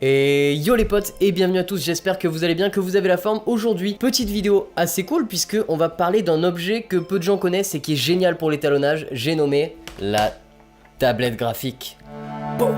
Et yo les potes et bienvenue à tous, j'espère que vous allez bien, que vous avez la forme. Aujourd'hui, petite vidéo assez cool puisque on va parler d'un objet que peu de gens connaissent et qui est génial pour l'étalonnage. J'ai nommé la tablette graphique. Boum.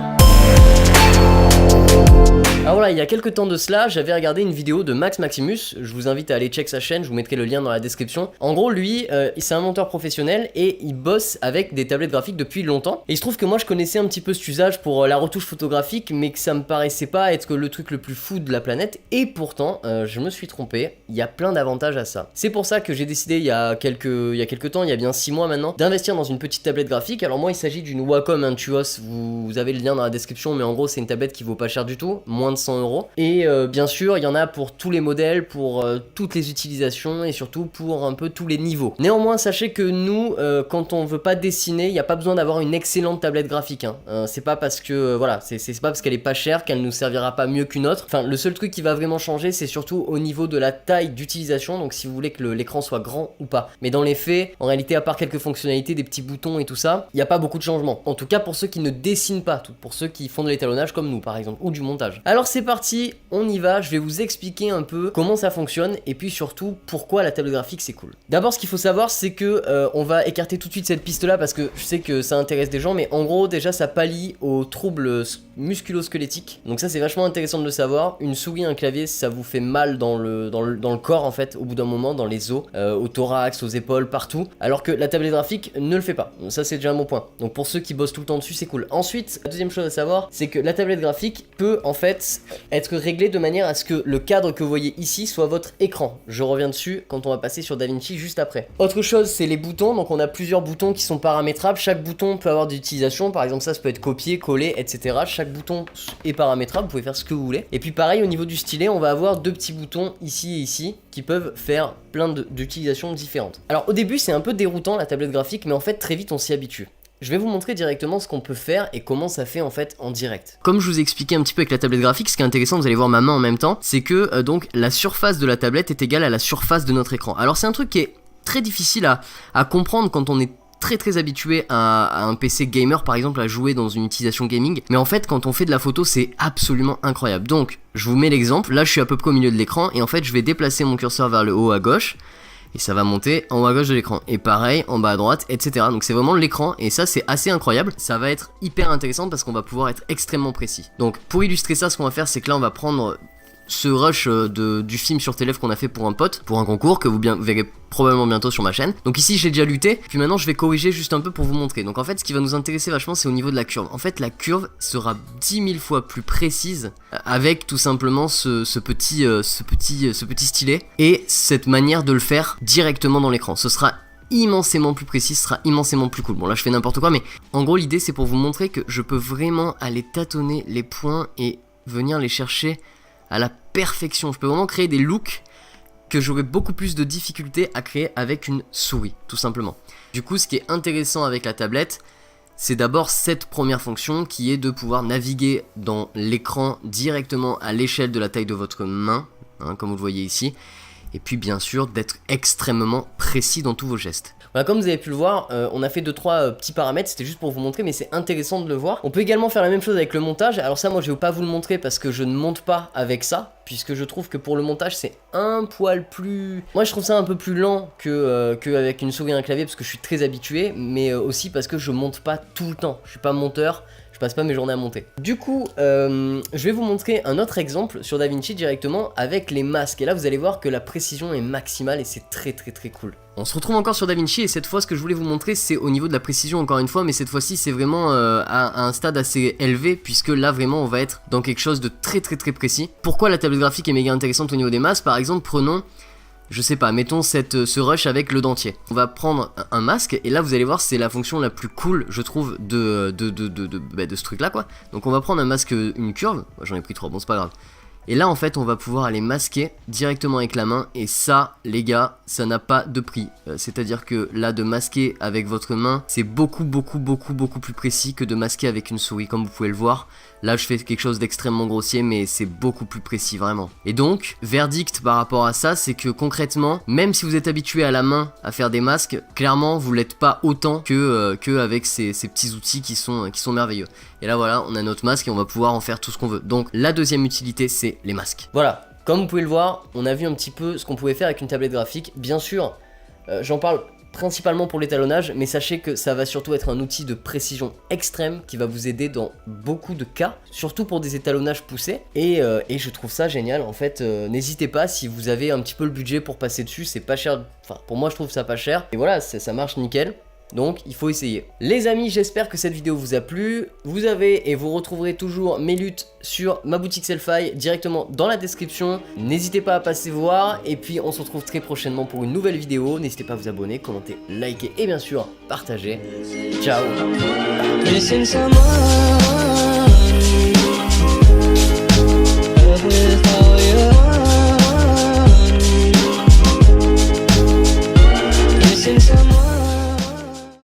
Alors voilà, il y a quelques temps de cela, j'avais regardé une vidéo de Max Maximus, je vous invite à aller check sa chaîne, je vous mettrai le lien dans la description. En gros, lui, c'est un monteur professionnel et il bosse avec des tablettes graphiques depuis longtemps. Et il se trouve que moi je connaissais un petit peu cet usage pour la retouche photographique, mais que ça me paraissait pas être le truc le plus fou de la planète. Et pourtant, je me suis trompé, il y a plein d'avantages à ça. C'est pour ça que j'ai décidé il y a quelques temps, il y a bien 6 mois maintenant, d'investir dans une petite tablette graphique. Alors moi il s'agit d'une Wacom Intuos, vous avez le lien dans la description, mais en gros c'est une tablette qui vaut pas cher du tout, moins de 100 €. Et bien sûr, il y en a pour tous les modèles, pour toutes les utilisations et surtout pour un peu tous les niveaux. Néanmoins, sachez que nous, quand on veut pas dessiner, il n'y a pas besoin d'avoir une excellente tablette graphique. C'est pas parce que, voilà, c'est pas parce qu'elle est pas chère qu'elle nous servira pas mieux qu'une autre. Enfin, le seul truc qui va vraiment changer, c'est surtout au niveau de la taille d'utilisation, donc si vous voulez que l'écran soit grand ou pas. Mais dans les faits, en réalité, à part quelques fonctionnalités, des petits boutons et tout ça, il n'y a pas beaucoup de changements. En tout cas, pour ceux qui ne dessinent pas, pour ceux qui font de l'étalonnage comme nous, par exemple, ou du montage. Alors c'est parti, on y va, je vais vous expliquer un peu comment ça fonctionne et puis surtout pourquoi la tablette graphique c'est cool. D'abord ce qu'il faut savoir c'est que on va écarter tout de suite cette piste là parce que je sais que ça intéresse des gens, mais en gros déjà ça pallie aux troubles musculo-squelettiques, donc ça c'est vachement intéressant de le savoir. Une souris, un clavier, ça vous fait mal dans le corps en fait au bout d'un moment, dans les os, au thorax, aux épaules, partout, alors que la tablette graphique ne le fait pas. Donc ça c'est déjà un bon point, donc pour ceux qui bossent tout le temps dessus c'est cool. Ensuite, la deuxième chose à savoir c'est que la tablette graphique peut en fait être réglée de manière à ce que le cadre que vous voyez ici soit votre écran. Je reviens dessus quand on va passer sur DaVinci juste après. Autre chose, c'est les boutons. Donc on a plusieurs boutons qui sont paramétrables. Chaque bouton peut avoir des utilisations. Par exemple, ça peut être copier, coller, etc. Chaque bouton est paramétrable. Vous pouvez faire ce que vous voulez. Et puis pareil, au niveau du stylet, on va avoir deux petits boutons ici et ici qui peuvent faire plein d'utilisations différentes. Alors au début, c'est un peu déroutant la tablette graphique, mais en fait très vite on s'y habitue. Je vais vous montrer directement ce qu'on peut faire et comment ça fait en fait en direct. Comme je vous ai expliqué un petit peu avec la tablette graphique, ce qui est intéressant, vous allez voir ma main en même temps, c'est que donc la surface de la tablette est égale à la surface de notre écran. Alors c'est un truc qui est très difficile à comprendre quand on est très habitué à un PC gamer par exemple, à jouer dans une utilisation gaming, mais en fait quand on fait de la photo c'est absolument incroyable. Donc je vous mets l'exemple, là je suis à peu près au milieu de l'écran et en fait je vais déplacer mon curseur vers le haut à gauche et ça va monter en haut à gauche de l'écran, et pareil en bas à droite, etc. Donc c'est vraiment l'écran, et ça c'est assez incroyable. Ça va être hyper intéressant parce qu'on va pouvoir être extrêmement précis. Donc pour illustrer ça, ce qu'on va faire, c'est que là on va prendre ce rush du film sur tes lèvres qu'on a fait pour un pote, pour un concours que vous verrez probablement bientôt sur ma chaîne. Donc ici j'ai déjà lutté, puis maintenant je vais corriger juste un peu pour vous montrer. Donc en fait ce qui va nous intéresser vachement c'est au niveau de la curve. En fait la curve sera 10 000 fois plus précise avec tout simplement ce petit stylet et cette manière de le faire directement dans l'écran. Ce sera immensément plus précis, ce sera immensément plus cool. Bon là je fais n'importe quoi, mais en gros l'idée c'est pour vous montrer que je peux vraiment aller tâtonner les points et venir les chercher à la perfection. Je peux vraiment créer des looks que j'aurais beaucoup plus de difficultés à créer avec une souris, tout simplement. Du coup, ce qui est intéressant avec la tablette, c'est d'abord cette première fonction qui est de pouvoir naviguer dans l'écran directement à l'échelle de la taille de votre main, comme vous le voyez ici, et puis bien sûr d'être extrêmement précis dans tous vos gestes. Voilà, comme vous avez pu le voir, on a fait 2-3 petits paramètres, c'était juste pour vous montrer, mais c'est intéressant de le voir. On peut également faire la même chose avec le montage. Alors ça, moi je vais pas vous le montrer parce que je ne monte pas avec ça, puisque je trouve que pour le montage c'est un poil plus... Moi je trouve ça un peu plus lent que avec une souris et un clavier, parce que je suis très habitué, mais aussi parce que je monte pas tout le temps. Je suis pas monteur, je passe pas mes journées à monter. Du coup, je vais vous montrer un autre exemple sur DaVinci directement avec les masques. Et là vous allez voir que la précision est maximale et c'est très cool. On se retrouve encore sur DaVinci et cette fois ce que je voulais vous montrer c'est au niveau de la précision encore une fois, mais cette fois-ci c'est vraiment à un stade assez élevé, puisque là vraiment on va être dans quelque chose de très précis. Pourquoi la tablette graphique est méga intéressante au niveau des masques? Par exemple, prenons, je sais pas, mettons ce rush avec le dentier. On va prendre un masque et là vous allez voir c'est la fonction la plus cool je trouve de ce truc là quoi. Donc on va prendre un masque, une curve, j'en ai pris 3, bon c'est pas grave. Et là en fait on va pouvoir aller masquer directement avec la main, et ça les gars, ça n'a pas de prix. C'est à dire que là de masquer avec votre main, c'est beaucoup plus précis que de masquer avec une souris, comme vous pouvez le voir. Là je fais quelque chose d'extrêmement grossier, mais c'est beaucoup plus précis vraiment. Et donc, verdict par rapport à ça, c'est que concrètement, même si vous êtes habitué à la main à faire des masques, clairement vous l'êtes pas autant que avec ces petits outils qui sont merveilleux. Et là voilà, on a notre masque et on va pouvoir en faire tout ce qu'on veut. Donc la deuxième utilité, c'est les masques. Voilà, comme vous pouvez le voir, on a vu un petit peu ce qu'on pouvait faire avec une tablette graphique. Bien sûr, j'en parle principalement pour l'étalonnage, mais sachez que ça va surtout être un outil de précision extrême qui va vous aider dans beaucoup de cas, surtout pour des étalonnages poussés, et je trouve ça génial en fait. N'hésitez pas, si vous avez un petit peu le budget pour passer dessus, c'est pas cher, enfin pour moi je trouve ça pas cher, et voilà, ça marche nickel. Donc il faut essayer. Les amis, j'espère que cette vidéo vous a plu. Vous avez et vous retrouverez toujours mes luttes sur ma boutique Sellfy directement dans la description. N'hésitez pas à passer voir. Et puis on se retrouve très prochainement pour une nouvelle vidéo. N'hésitez pas à vous abonner, commenter, liker et bien sûr partager. Ciao. Missing someone with